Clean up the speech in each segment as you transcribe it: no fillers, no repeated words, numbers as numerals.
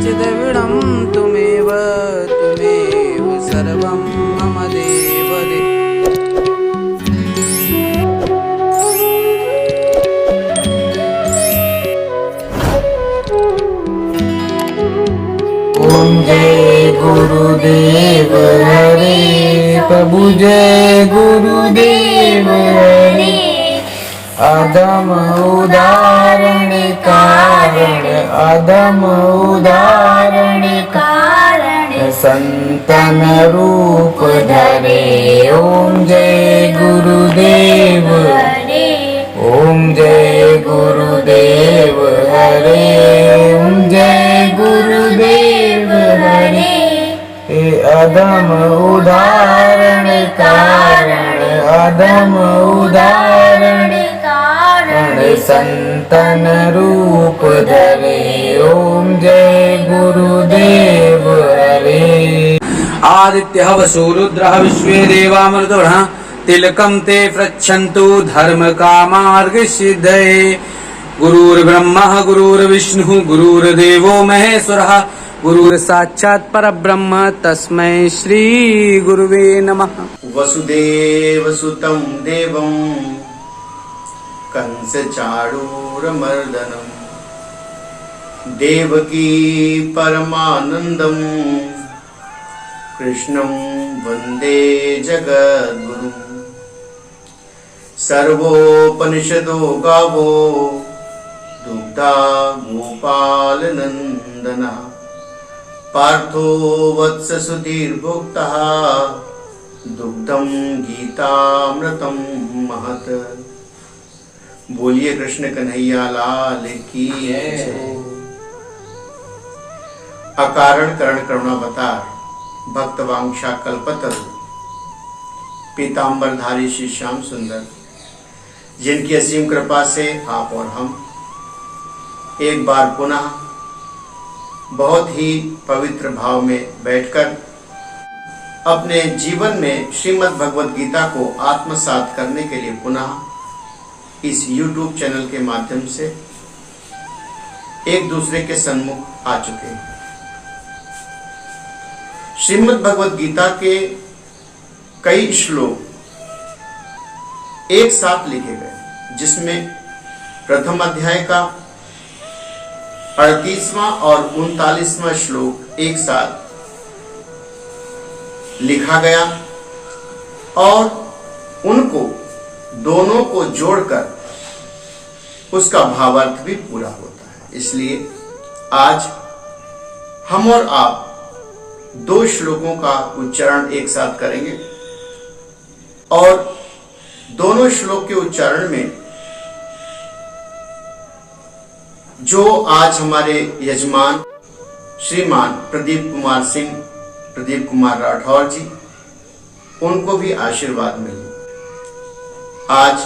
चिदविडं तुमेव सर्वं मम देव ओम जय गुरुदेव हरे। प्रभु जय गुरुदेव हरे। अधम उदाहरण कारण, अधम उदाहरण कारण, संतन रूप धरे। ओम जय गुरुदेव हरे। ओम जय गुरुदेव हरे। ओम जय गुरुदेव हरे। अधम उदाहरण कारण, अधम उदाहरण कारण, संतन रूप धरे। ओम जय गुरुदेव हरे। आदित्यः वसु रुद्रः विश्वे देवा मरुतः तिलकं ते पृच्छन्तु धर्म कामार्गसिद्धये। गुरुर्ब्रह्मा गुरुर्विष्णुः गुरुर्देवो महेश्वरः गुरुर्साक्षात् परब्रह्म तस्मै श्री गुरुवे नमः। वसुदेव सुतं देवं कंस चाणूरमर्दनं देवकी परमानंदं कृष्णं वन्दे जगद्गुरुं। सर्वोपनिषदो गावो दुग्धा गोपालनन्दना पार्थो वत्स सुधीर्भोक्तः दुग्धं गीतामृतं महत्। बोलिए कृष्ण कन्हैया लाल की जय। अकारण करण करुणावतार भक्त वांछा कल्पतरु पीतांबरधारी श्री श्याम सुंदर, जिनकी असीम कृपा से आप और हम एक बार पुनः बहुत ही पवित्र भाव में बैठकर अपने जीवन में श्रीमद् भगवद गीता को आत्मसात करने के लिए पुनः इस YouTube चैनल के माध्यम से एक दूसरे के सन्मुख आ चुके हैं। श्रीमद् भगवद गीता के कई श्लोक एक साथ लिखे गए, जिसमें प्रथम अध्याय का 38वां और 39वां श्लोक एक साथ लिखा गया और उनको दोनों को जोड़कर उसका भावार्थ भी पूरा होता है। इसलिए आज हम और आप दो श्लोकों का उच्चारण एक साथ करेंगे और दोनों श्लोक के उच्चारण में जो आज हमारे यजमान श्रीमान प्रदीप कुमार सिंह, प्रदीप कुमार राठौर जी, उनको भी आशीर्वाद मिले। आज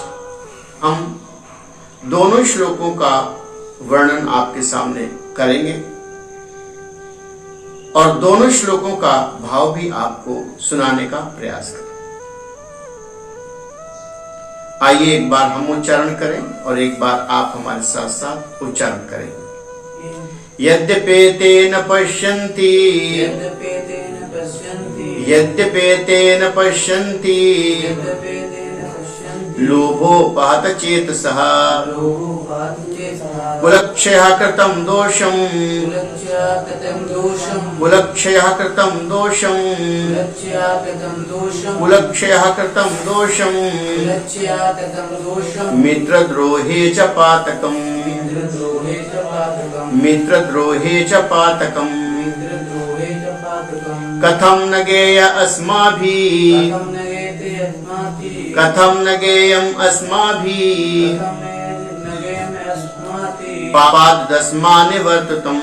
हम दोनों श्लोकों का वर्णन आपके सामने करेंगे और दोनों श्लोकों का भाव भी आपको सुनाने का प्रयास करें। आइए एक बार हम उच्चारण करें और एक बार आप हमारे साथ साथ उच्चारण करें। यद्यपेतेन पश्यन्ति, यद्यपेतेन पश्यन्ति लोभोपात चेतसः कुलक्षयः कृतं दोषं, कुलक्षयः कृतं दोषं, कुलक्षयः कृतं दोषं मित्रद्रोहे च पातकम्, मित्रद्रोहे च पातकम् कथं न गेय अस्माभिः, कथं न गेयम् अस्माभिः पापादस्मान् निवर्तितम्,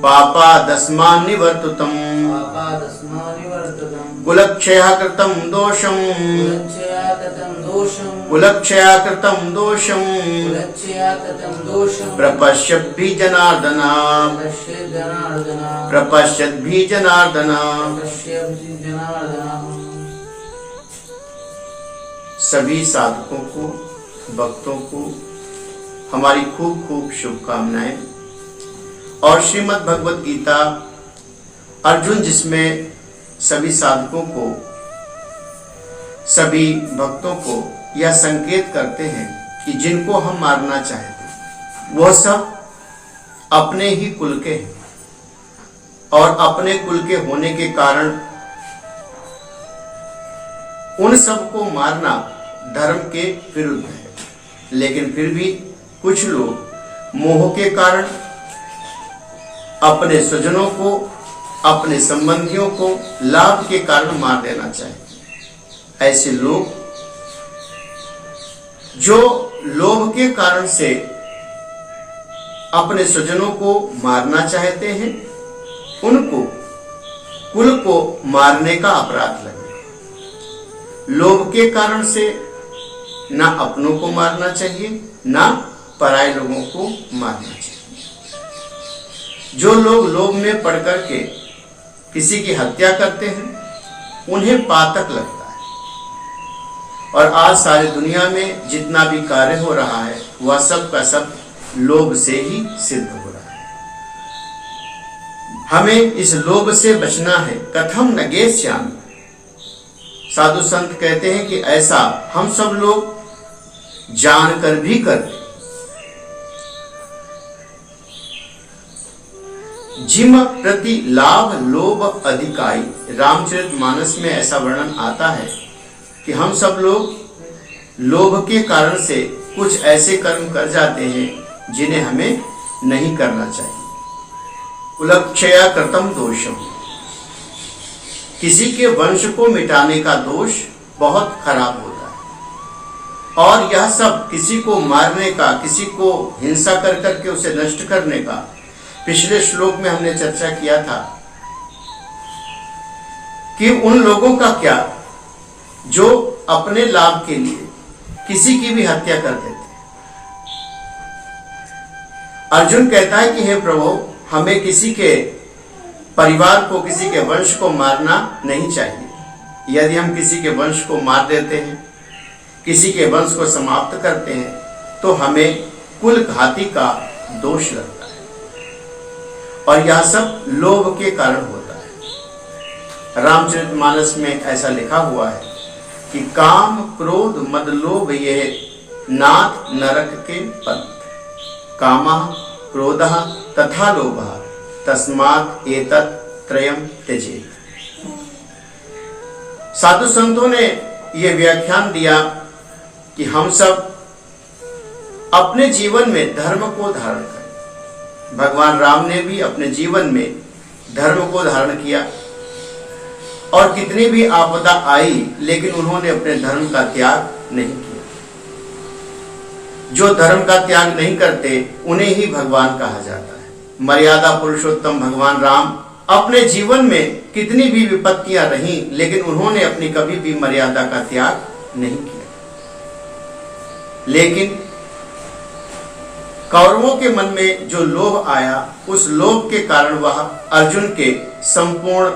पापादस्मान् निवर्तितम् कुलक्षयः कृतं दोषं, कुलक्षयः कृतं दोषं प्रपश्यद्भिः जनार्दन, प्रपश्यद्भिः जनार्दन। सभी साधकों को, भक्तों को हमारी खूब खूब शुभकामनाएं। और श्रीमद् भगवत गीता अर्जुन, जिसमें सभी साधकों को, सभी भक्तों को यह संकेत करते हैं कि जिनको हम मारना चाहते वह सब अपने ही कुल के हैं और अपने कुल के होने के कारण उन सबको मारना धर्म के विरुद्ध है। लेकिन फिर भी कुछ लोग मोह के कारण अपने स्वजनों को, अपने संबंधियों को लाभ के कारण मार देना चाहते हैं। ऐसे लोग जो लोभ के कारण से अपने स्वजनों को मारना चाहते हैं, उनको कुल को मारने का अपराध लगे। लोभ के कारण से ना अपनों को मारना चाहिए, ना पराये लोगों को मारना चाहिए। जो लोग लोभ में पड़ करके किसी की हत्या करते हैं, उन्हें पातक लगता है। और आज सारी दुनिया में जितना भी कार्य हो रहा है वह सब का सब लोभ से ही सिद्ध हो रहा है। हमें इस लोभ से बचना है। कथम नगेश्याम, साधु संत कहते हैं कि ऐसा हम सब लोग जानकर भी करते। जिम प्रति लाभ लोभ अधिकाई, रामचरितमानस में ऐसा वर्णन आता है कि हम सब लोग लोभ के कारण से कुछ ऐसे कर्म कर जाते हैं जिन्हें हमें नहीं करना चाहिए। कुलक्षया कृतम दोषम, किसी के वंश को मिटाने का दोष बहुत खराब होता है। और यह सब किसी को मारने का, किसी को हिंसा कर करके उसे नष्ट करने का, पिछले श्लोक में हमने चर्चा किया था कि उन लोगों का क्या जो अपने लाभ के लिए किसी की भी हत्या कर देते हैं। अर्जुन कहता है कि हे प्रभु, हमें किसी के परिवार को, किसी के वंश को मारना नहीं चाहिए। यदि हम किसी के वंश को मार देते हैं, किसी के वंश को समाप्त करते हैं, तो हमें कुल घाती का दोष लगता है। और यह सब लोभ के कारण होता है। रामचरितमानस में ऐसा लिखा हुआ है कि काम क्रोध मद लोभ ये नाथ नरक के पंथ, कामः क्रोधः तथा लोभः तस्मात् एतत् त्रयम् त्यजेत्। साधु संतों ने यह व्याख्यान दिया कि हम सब अपने जीवन में धर्म को धारण करें। भगवान राम ने भी अपने जीवन में धर्म को धारण किया और कितनी भी आपदा आई, लेकिन उन्होंने अपने धर्म का त्याग नहीं किया। जो धर्म का त्याग नहीं करते उन्हें ही भगवान कहा जाता है। मर्यादा पुरुषोत्तम भगवान राम अपने जीवन में कितनी भी विपत्तियां रहीं, लेकिन उन्होंने अपनी कभी भी मर्यादा का त्याग नहीं किया। लेकिन कौरवों के मन में जो लोभ आया, उस लोभ के कारण वह अर्जुन के संपूर्ण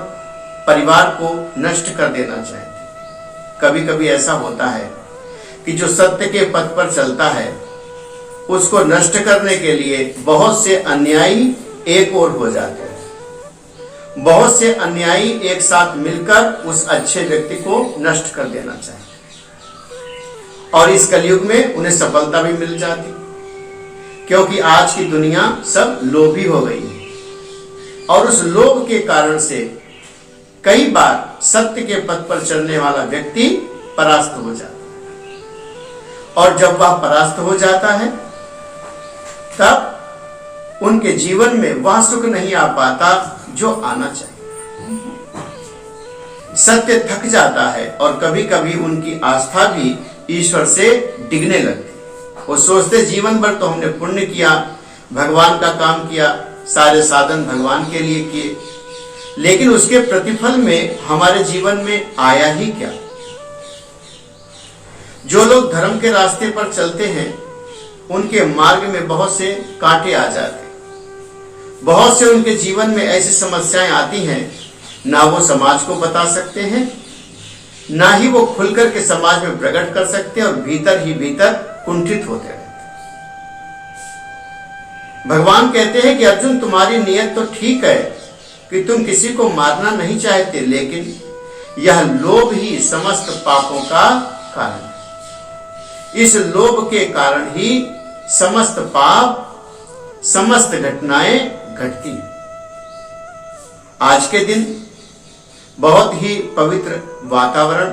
परिवार को नष्ट कर देना चाहते। कभी कभी ऐसा होता है कि जो सत्य के पथ पर चलता है, उसको नष्ट करने के लिए बहुत से अन्यायी एक ओर हो जाते हैं। बहुत से अन्यायी एक साथ मिलकर उस अच्छे व्यक्ति को नष्ट कर देना चाहते। और इस कलयुग में उन्हें सफलता भी मिल जाती, क्योंकि आज की दुनिया सब लोभी हो गई है। और उस लोभ के कारण से कई बार सत्य के पथ पर चलने वाला व्यक्ति परास्त हो जाता है। और जब वह परास्त हो जाता है, तब उनके जीवन में वह सुख नहीं आ पाता जो आना चाहिए। सत्य थक जाता है और कभी कभी उनकी आस्था भी ईश्वर से डिगने लगती। वो सोचते जीवन भर तो हमने पुण्य किया, भगवान का काम किया, सारे साधन भगवान के लिए किए, लेकिन उसके प्रतिफल में हमारे जीवन में आया ही क्या। जो लोग धर्म के रास्ते पर चलते हैं, उनके मार्ग में बहुत से कांटे आ जाते, बहुत से उनके जीवन में ऐसी समस्याएं आती हैं, ना वो समाज को बता सकते हैं, ना ही वो खुलकर के समाज में प्रकट कर सकते, और भीतर ही भीतर कुंठित होते रहते। भगवान कहते हैं कि अर्जुन, तुम्हारी नीयत तो ठीक है कि तुम किसी को मारना नहीं चाहते, लेकिन यह लोभ ही समस्त पापों का कारण है। इस लोभ के कारण ही समस्त पाप, समस्त घटनाएं घटती हैं। आज के दिन बहुत ही पवित्र वातावरण,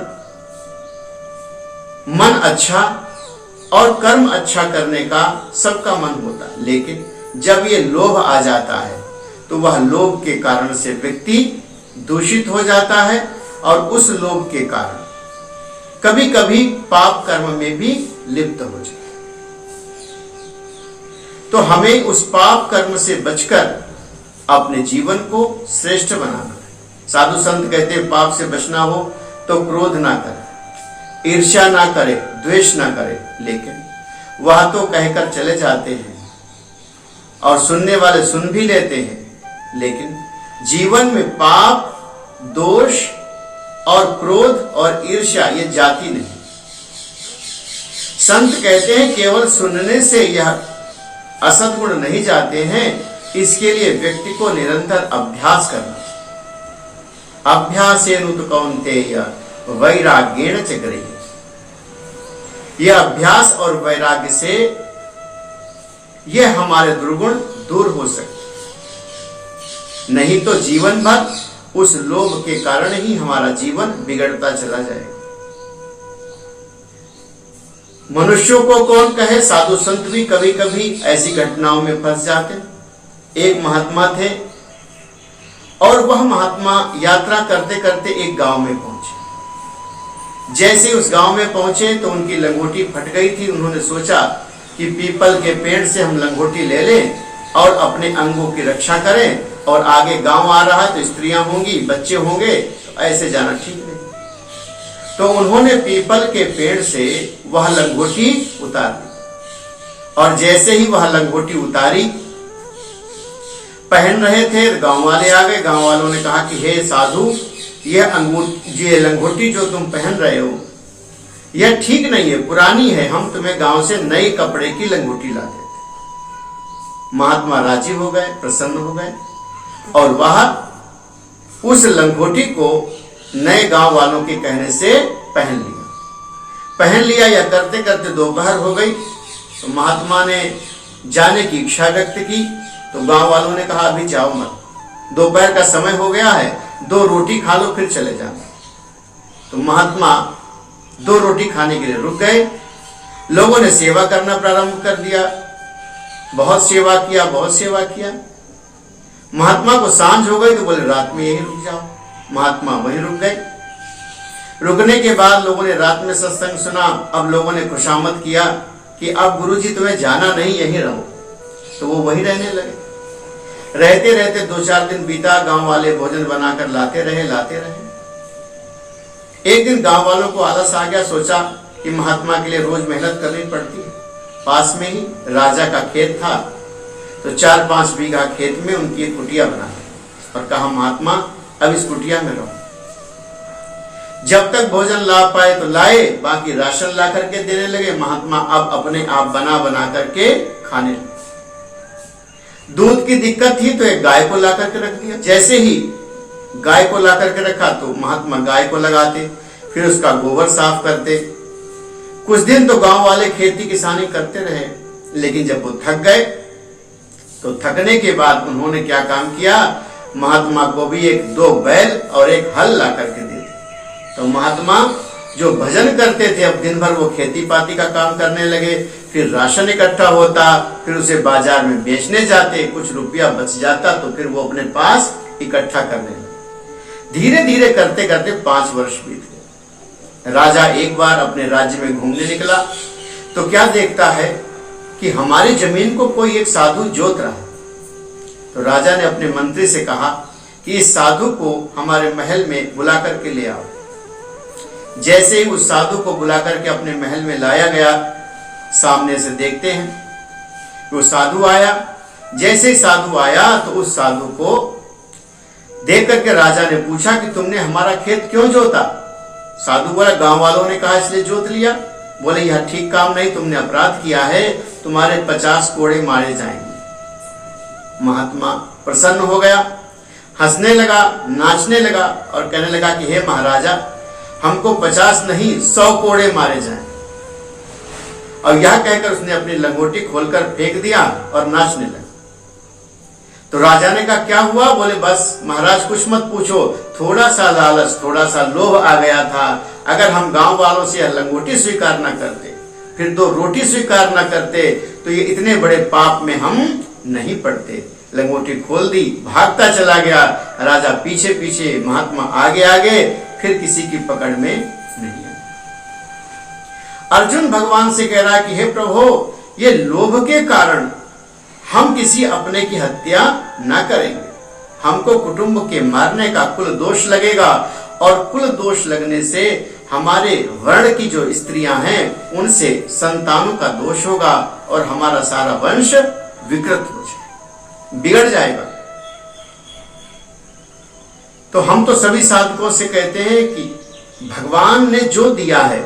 मन अच्छा और कर्म अच्छा करने का सबका मन होता है, लेकिन जब ये लोभ आ जाता है तो वह लोभ के कारण से व्यक्ति दूषित हो जाता है और उस लोभ के कारण कभी कभी पाप कर्म में भी लिप्त हो जाता है। तो हमें उस पाप कर्म से बचकर अपने जीवन को श्रेष्ठ बनाना है। साधु संत कहते हैं पाप से बचना हो तो क्रोध ना करे, ईर्ष्या ना करे, द्वेष ना करे, लेकिन वह तो कहकर चले जाते हैं और सुनने वाले सुन भी लेते हैं, लेकिन जीवन में पाप, दोष और क्रोध और ईर्ष्या ये जाती नहीं। संत कहते हैं केवल सुनने से यह असद्गुण नहीं जाते हैं, इसके लिए व्यक्ति को निरंतर अभ्यास करना। अभ्यासेनु कौन्तेय वैराग्येण च गृह्यते। यह अभ्यास और वैराग्य से यह हमारे दुर्गुण दूर हो सकते, नहीं तो जीवन भर उस लोभ के कारण ही हमारा जीवन बिगड़ता चला जाएगा। मनुष्यों को कौन कहे, साधु संत भी कभी कभी ऐसी घटनाओं में फंस जाते। एक महात्मा थे और वह महात्मा यात्रा करते करते एक गांव में पहुंचे। जैसे उस गांव में पहुंचे तो उनकी लंगोटी फट गई थी। उन्होंने सोचा कि पीपल के पेड़ से हम लंगोटी ले लें और अपने अंगों की रक्षा करें, और आगे गांव आ रहा है तो स्त्रियां होंगी, बच्चे होंगे, तो ऐसे जाना ठीक नहीं। तो उन्होंने पीपल के पेड़ से वह लंगोटी उतार दी, और जैसे ही वह लंगोटी उतारी, पहन रहे थे, गांव वाले आ गए। गांव वालों ने कहा कि हे साधु, ये लंगोटी जो तुम पहन रहे हो यह ठीक नहीं है, पुरानी है, हम तुम्हें गांव से नए कपड़े की लंगोटी ला देते। महात्मा राजी हो गए, प्रसन्न हो गए, और वह उस लंगोटी को नए गांव वालों के कहने से पहन लिया। या करते करते दोपहर हो गई तो महात्मा ने जाने की इच्छा व्यक्त की। तो गांव वालों ने कहा अभी जाओ मत, दोपहर का समय हो गया है, 2 रोटी खा लो फिर चले जाना। तो महात्मा 2 रोटी खाने के लिए रुक गए। लोगों ने सेवा करना प्रारंभ कर दिया, बहुत सेवा किया, बहुत सेवा किया। महात्मा को सांझ हो गई तो बोले रात में यहीं रुक जाओ। महात्मा वहीं रुक गए। रुकने के बाद लोगों ने रात में सत्संग सुना। अब लोगों ने खुशामद किया कि अब गुरुजी तुम्हें जाना नहीं, यहीं रहो। तो वो वहीं रहने लगे। रहते रहते 2-4 दिन बीता। गांव वाले भोजन बनाकर लाते रहे। एक दिन गांव वालों को आलस आ गया। सोचा कि महात्मा के लिए रोज मेहनत करनी पड़ती है। पास में ही राजा का खेत था, तो 4-5 बीघा खेत में उनकी एक कुटिया बना और कहा महात्मा अब इस कुटिया में रहो, जब तक भोजन ला पाए तो लाए, बाकी राशन ला करके देने लगे। महात्मा अब अपने आप बना करके खाने लगे। दूध की दिक्कत थी तो एक गाय को ला करके रख दिया। जैसे ही गाय को ला करके रखा तो महात्मा गाय को लगाते, फिर उसका गोबर साफ करते। कुछ दिन तो गांव वाले खेती किसानी करते रहे, लेकिन जब वो थक गए तो थकने के बाद उन्होंने क्या काम किया, महात्मा को भी 1-2 बैल और एक हल ला करके दे दिया। तो महात्मा जो भजन करते थे, अब दिन भर वो खेती पाती का काम करने लगे। फिर राशन इकट्ठा होता, फिर उसे बाजार में बेचने जाते, कुछ रुपया बच जाता तो फिर वो अपने पास इकट्ठा करने लगे। धीरे धीरे करते करते 5 वर्ष बीत गए। राजा एक बार अपने राज्य में घूमने निकला तो क्या देखता है कि हमारी जमीन को कोई एक साधु जोत रहा है। तो राजा ने अपने मंत्री से कहा कि इस साधु को हमारे महल में बुला करके ले आओ। जैसे ही उस साधु को बुला करके अपने महल में लाया गया, सामने से देखते हैं वो साधु आया। जैसे ही साधु आया तो उस साधु को देख करके राजा ने पूछा कि तुमने हमारा खेत क्यों जोता। साधु बोला गांव वालों ने कहा इसलिए जोत लिया। बोले यह ठीक काम नहीं, तुमने अपराध किया है, तुम्हारे 50 कोड़े मारे जाएंगे। महात्मा प्रसन्न हो गया, हंसने लगा, नाचने लगा और कहने लगा कि हे महाराजा, हमको 50 नहीं 100 कोड़े मारे जाएं। और यह कहकर उसने अपनी लंगोटी खोलकर फेंक दिया और नाचने लगा। तो राजा ने कहा क्या हुआ? बोले बस महाराज कुछ मत पूछो, थोड़ा सा लालच, थोड़ा सा लोभ आ गया था। अगर हम गांव वालों से यह लंगोटी स्वीकार न करते, फिर 2 रोटी स्वीकार न करते, तो ये इतने बड़े पाप में हम नहीं पड़ते। लंगोटी खोल दी, भागता चला गया। राजा पीछे पीछे, महात्मा आगे आगे, फिर किसी की पकड़ में नहीं आया। अर्जुन भगवान से कह रहा है कि हे प्रभु, ये लोभ के कारण हम किसी अपने की हत्या ना करेंगे। हमको कुटुंब के मारने का कुल दोष लगेगा, और कुल दोष लगने से हमारे वर्ण की जो स्त्रियां हैं उनसे संतानों का दोष होगा और हमारा सारा वंश विकृत हो जाए, बिगड़ जाएगा। तो हम तो सभी साधकों से कहते हैं कि भगवान ने जो दिया है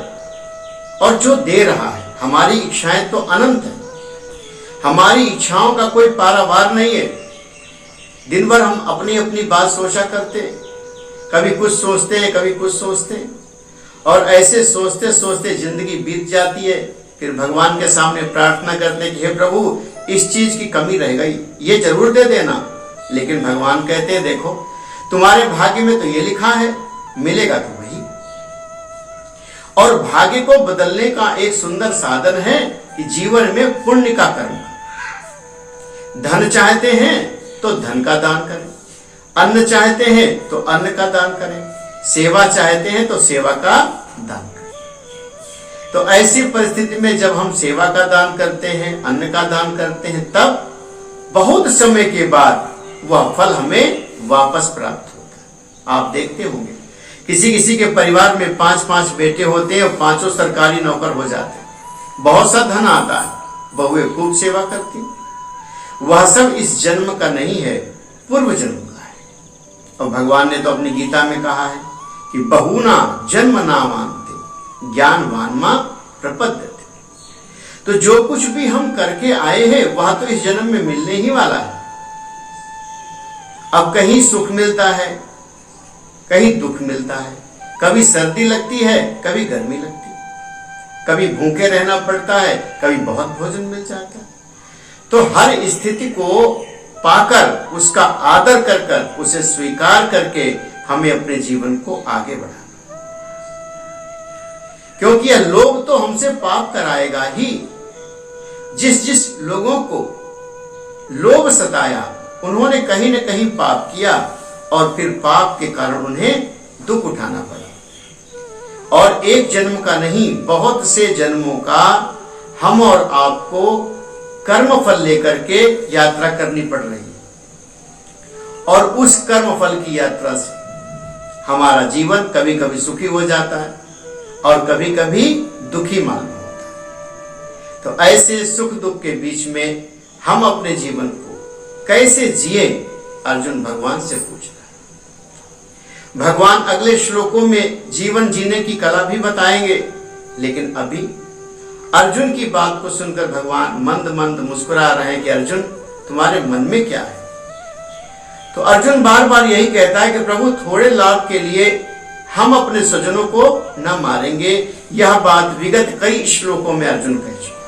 और जो दे रहा है, हमारी इच्छाएं तो अनंत है, हमारी इच्छाओं का कोई पारावार नहीं है। दिन भर हम अपनी अपनी बात सोचा करते, कभी कुछ सोचते हैं, कभी कुछ सोचते हैं, और ऐसे सोचते सोचते जिंदगी बीत जाती है। फिर भगवान के सामने प्रार्थना करते हैं कि हे प्रभु, इस चीज की कमी रह गई, ये जरूर दे देना। लेकिन भगवान कहते हैं देखो, तुम्हारे भाग्य में तो ये लिखा है, मिलेगा तो वही। और भाग्य को बदलने का एक सुंदर साधन है कि जीवन में पुण्य का कर्म। धन चाहते हैं तो धन का दान करें, अन्न चाहते हैं तो अन्न का दान करें, सेवा चाहते हैं तो सेवा का दान करें। तो ऐसी परिस्थिति में जब हम सेवा का दान करते हैं, अन्न का दान करते हैं, तब बहुत समय के बाद वह फल हमें वापस प्राप्त होता है। आप देखते होंगे किसी किसी के परिवार में 5-5 बेटे होते हैं और 5 सरकारी नौकर हो जाते हैं, बहुत सा धन आता है, बहुएं खूब सेवा करती। वह सब इस जन्म का नहीं है, पूर्व जन्म का है। और भगवान ने तो अपनी गीता में कहा है कि बहुना जन्म नामांते ज्ञानवान मां प्रपद्यते। तो जो कुछ भी हम करके आए हैं वह तो इस जन्म में मिलने ही वाला है। अब कहीं सुख मिलता है, कहीं दुख मिलता है, कभी सर्दी लगती है, कभी गर्मी लगती है, कभी भूखे रहना पड़ता है, कभी बहुत भोजन मिल जाता है। तो हर स्थिति को पाकर, उसका आदर कर कर, उसे स्वीकार करके हमें अपने जीवन को आगे बढ़ाना, क्योंकि यह लोभ तो हमसे पाप कराएगा ही। जिस जिस लोगों को लोभ सताया, उन्होंने कहीं न कहीं पाप किया और फिर पाप के कारण उन्हें दुख उठाना पड़ा। और एक जन्म का नहीं, बहुत से जन्मों का हम और आपको कर्म फल लेकर के यात्रा करनी पड़ रही है। और उस कर्म फल की यात्रा से हमारा जीवन कभी कभी सुखी हो जाता है और कभी कभी दुखी मालूम होता है। तो ऐसे सुख दुख के बीच में हम अपने जीवन को कैसे जिए, अर्जुन भगवान से पूछता है। भगवान अगले श्लोकों में जीवन जीने की कला भी बताएंगे, लेकिन अभी अर्जुन की बात को सुनकर भगवान मंद मंद मुस्कुरा रहे हैं कि अर्जुन, तुम्हारे मन में क्या है? तो अर्जुन बार बार यही कहता है कि प्रभु, थोड़े लाभ के लिए हम अपने स्वजनों को न मारेंगे। यह बात विगत कई श्लोकों में अर्जुन कह चुका है,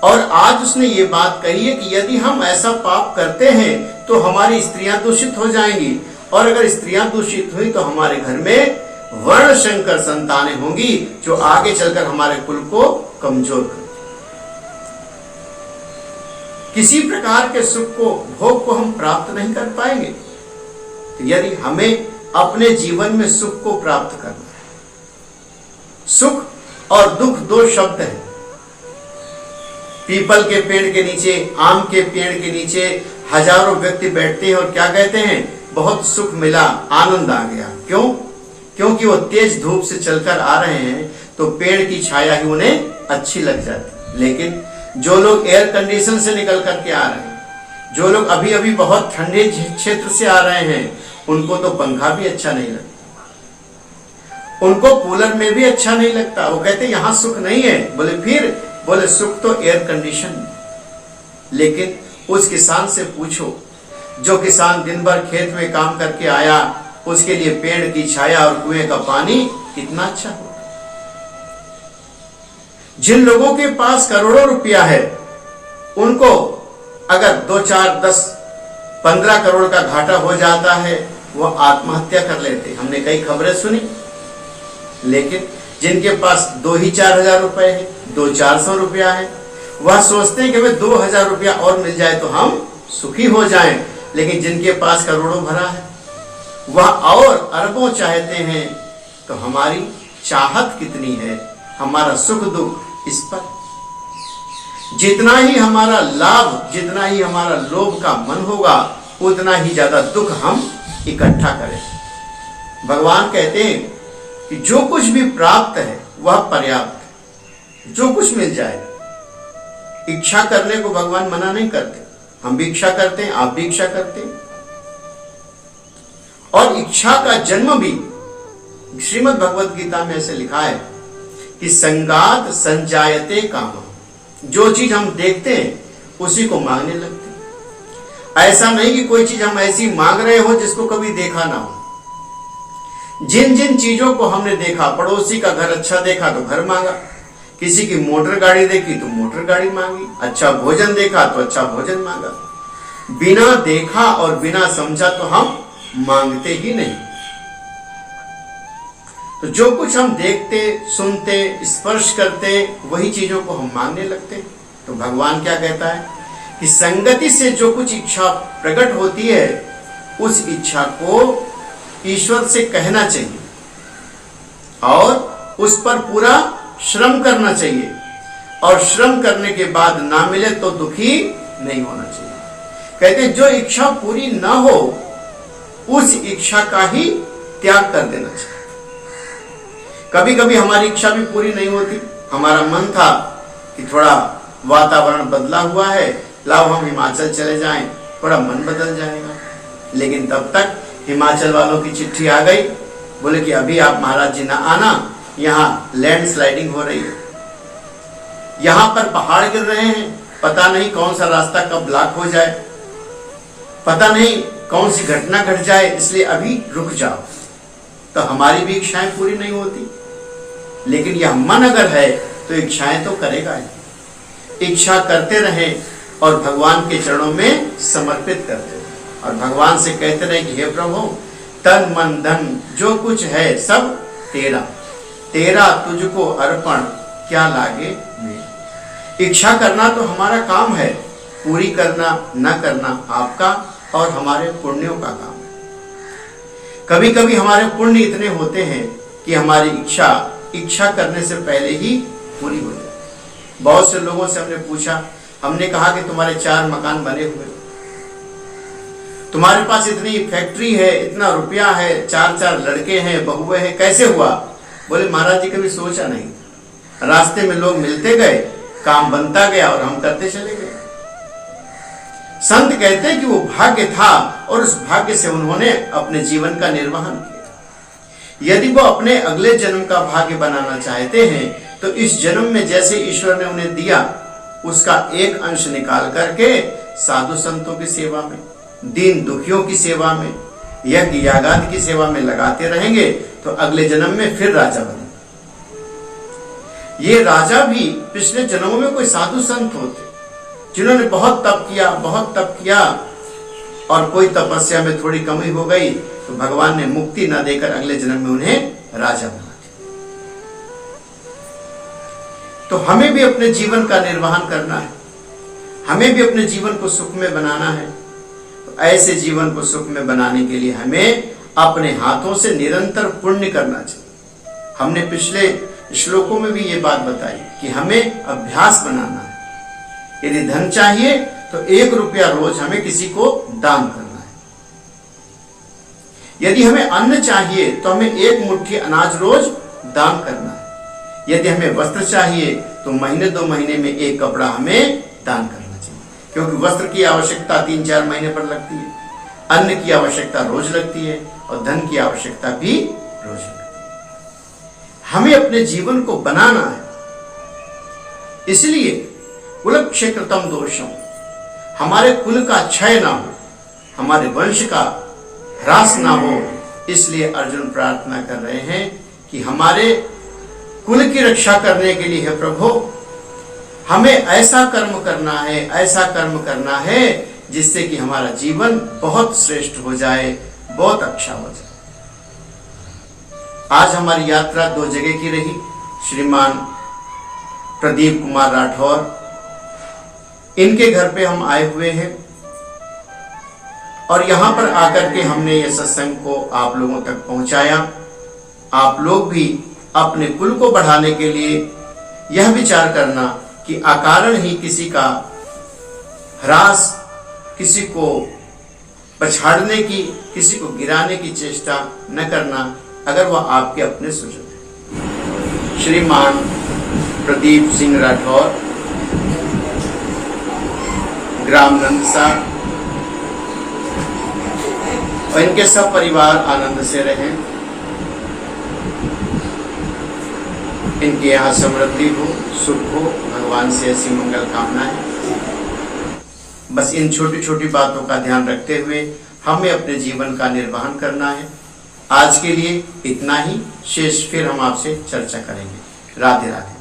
और आज उसने ये बात कही है कि यदि हम ऐसा पाप करते हैं तो हमारी स्त्रियां दूषित हो जाएंगी, और अगर स्त्रियां दूषित हुई तो हमारे घर में वर्ण शंकर संतानें होंगी, जो आगे चलकर हमारे कुल को कमजोर कर किसी प्रकार के सुख को, भोग को हम प्राप्त नहीं कर पाएंगे। तो यदि हमें अपने जीवन में सुख को प्राप्त करना है, सुख और दुख 2 शब्द हैं। पीपल के पेड़ के नीचे, आम के पेड़ के नीचे हजारों व्यक्ति बैठते हैं और क्या कहते हैं? बहुत सुख मिला, आनंद आ गया। क्यों? क्योंकि वो तेज धूप से चलकर आ रहे हैं तो पेड़ की छाया ही उन्हें अच्छी लग जाती। लेकिन जो लोग एयर कंडीशन से निकल करके आ रहे हैं, जो लोग अभी अभी बहुत ठंडे क्षेत्र से आ रहे हैं, उनको तो पंखा भी अच्छा नहीं लगता, उनको कूलर में भी अच्छा नहीं लगता। वो कहते यहां सुख नहीं है। बोले फिर? बोले सुख तो एयर कंडीशन में, लेकिन उस किसान से पूछो, जो किसान दिन भर खेत में काम करके आया, उसके लिए पेड़ की छाया और कुएं का पानी कितना अच्छा हो। जिन लोगों के पास करोड़ों रुपया है, उनको अगर 2, 4, 10, 15 करोड़ का घाटा हो जाता है, वो आत्महत्या कर लेते। हमने कई खबरें सुनी। लेकिन जिनके पास 2 ही 4 हजार रुपए है, 200-400 रुपया है, वह सोचते हैं कि हमें 2000 रुपया और मिल जाए तो हम सुखी हो जाएं। लेकिन जिनके पास करोड़ों भरा है, वह और अरबों चाहते हैं। तो हमारी चाहत कितनी है, हमारा सुख दुख इस पर। जितना ही हमारा लाभ, जितना ही हमारा लोभ का मन होगा, उतना ही ज्यादा दुख हम इकट्ठा करें। भगवान कहते हैं कि जो कुछ भी प्राप्त है वह पर्याप्त है। जो कुछ मिल जाए, इच्छा करने को भगवान मना नहीं करते। हम भी इच्छा करते हैं, आप भी इच्छा करते हैं। और इच्छा का जन्म भी श्रीमद् भगवद गीता में ऐसे लिखा है कि संगात संजायते कामः। जो चीज हम देखते हैं उसी को मांगने लगते हैं। ऐसा नहीं कि कोई चीज हम ऐसी मांग रहे हो जिसको कभी देखा ना हो। जिन जिन चीजों को हमने देखा, पड़ोसी का घर अच्छा देखा तो घर मांगा, किसी की मोटर गाड़ी देखी तो मोटर गाड़ी मांगी, अच्छा भोजन देखा तो अच्छा भोजन मांगा। बिना देखा और बिना समझा तो हम मांगते ही नहीं। तो जो कुछ हम देखते, सुनते, स्पर्श करते, वही चीजों को हम मांगने लगते। तो भगवान क्या कहता है कि संगति से जो कुछ इच्छा प्रकट होती है, उस इच्छा को ईश्वर से कहना चाहिए और उस पर पूरा श्रम करना चाहिए। और श्रम करने के बाद ना मिले तो दुखी नहीं होना चाहिए। कहते हैं जो इच्छा पूरी ना हो, उस इच्छा का ही त्याग कर देना चाहिए। कभी कभी हमारी इच्छा भी पूरी नहीं होती। हमारा मन था कि थोड़ा वातावरण बदला हुआ है, लाओ हम हिमाचल चले जाएं, थोड़ा मन बदल जाएगा। लेकिन तब तक हिमाचल वालों की चिट्ठी आ गई, बोले कि अभी आप महाराज जी ना आना, यहाँ लैंडस्लाइडिंग हो रही है, यहाँ पर पहाड़ गिर रहे हैं, पता नहीं कौन सा रास्ता कब ब्लॉक हो जाए, पता नहीं कौन सी घटना घट जाए, इसलिए अभी रुक जाओ। तो हमारी भी इच्छाएं पूरी नहीं होती। लेकिन यह मन अगर है तो इच्छाएं तो करेगा ही। इच्छा करते रहे और भगवान के चरणों में समर्पित करते रहे और भगवान से कहते रहे कि हे प्रभु, तन मन धन जो कुछ है सब तेरा, तेरा तुझको अर्पण, क्या लागे मेरे। इच्छा करना तो हमारा काम है, पूरी करना न करना आपका और हमारे पुण्यों का काम है। कभी कभी हमारे पुण्य इतने होते हैं कि हमारी इच्छा करने से पहले ही पूरी हो जाए। बहुत से लोगों से हमने पूछा, हमने कहा कि तुम्हारे 4 मकान बने हुए, तुम्हारे पास इतनी फैक्ट्री है, इतना रुपया है, 4 लड़के हैं, बहुएं हैं, कैसे हुआ? बोले महाराज जी कभी सोचा नहीं, रास्ते में लोग मिलते गए, काम बनता गया और हम करते चले गए। संत कहते हैं कि वो भाग्य था और उस भाग्य से उन्होंने अपने जीवन का निर्वहन किया। यदि वो अपने अगले जन्म का भाग्य बनाना चाहते हैं तो इस जन्म में जैसे ईश्वर ने उन्हें दिया, उसका एक अंश निकाल करके साधु संतों की सेवा में, दीन दुखियों की सेवा में, यज्ञ यागादि की सेवा में लगाते रहेंगे तो अगले जन्म में फिर राजा बनेंगे। ये राजा भी पिछले जन्मों में कोई साधु संत होते जिन्होंने बहुत तप किया और कोई तपस्या में थोड़ी कमी हो गई तो भगवान ने मुक्ति न देकर अगले जन्म में उन्हें राजा बना दिया। तो हमें भी अपने जीवन का निर्वहन करना है, हमें भी अपने जीवन को सुख में बनाना है। तो ऐसे जीवन को सुख में बनाने के लिए हमें अपने हाथों से निरंतर पुण्य करना चाहिए। हमने पिछले श्लोकों में भी ये बात बताई कि हमें अभ्यास बनाना है। यदि धन चाहिए तो 1 रुपया रोज हमें किसी को दान करना है। यदि हमें अन्न चाहिए तो हमें 1 मुट्ठी अनाज रोज दान करना है। यदि हमें वस्त्र चाहिए तो महीने 2 महीने में 1 कपड़ा हमें दान करना चाहिए, क्योंकि वस्त्र की आवश्यकता 3-4 महीने पर लगती है, अन्न की आवश्यकता रोज लगती है और धन की आवश्यकता भी रोज लगती है। हमें अपने जीवन को बनाना है। इसलिए कुलक्षेत्रतम दोषम, हमारे कुल का क्षय ना हो, हमारे वंश का ह्रास ना हो। इसलिए अर्जुन प्रार्थना कर रहे हैं कि हमारे कुल की रक्षा करने के लिए है प्रभु, हमें ऐसा कर्म करना है, ऐसा कर्म करना है जिससे कि हमारा जीवन बहुत श्रेष्ठ हो जाए, बहुत अच्छा हो जाए। आज हमारी यात्रा 2 जगह की रही। श्रीमान प्रदीप कुमार राठौर, इनके घर पे हम आए हुए हैं और यहां पर आकर के हमने ये सत्संग को आप लोगों तक पहुंचाया। आप लोग भी अपने कुल को बढ़ाने के लिए यह विचार करना कि अकारण ही किसी का ह्रास, किसी को पछाड़ने की, किसी को गिराने की चेष्टा न करना, अगर वह आपके अपने सुजन है। श्रीमान प्रदीप सिंह राठौर, ग्राम नंदसा, और इनके सब परिवार आनंद से रहें, इनके यहाँ समृद्धि हो, सुख हो, भगवान से ऐसी मंगल कामनाएं। बस इन छोटी छोटी बातों का ध्यान रखते हुए हमें अपने जीवन का निर्वहन करना है। आज के लिए इतना ही, शेष फिर हम आपसे चर्चा करेंगे। राधे राधे।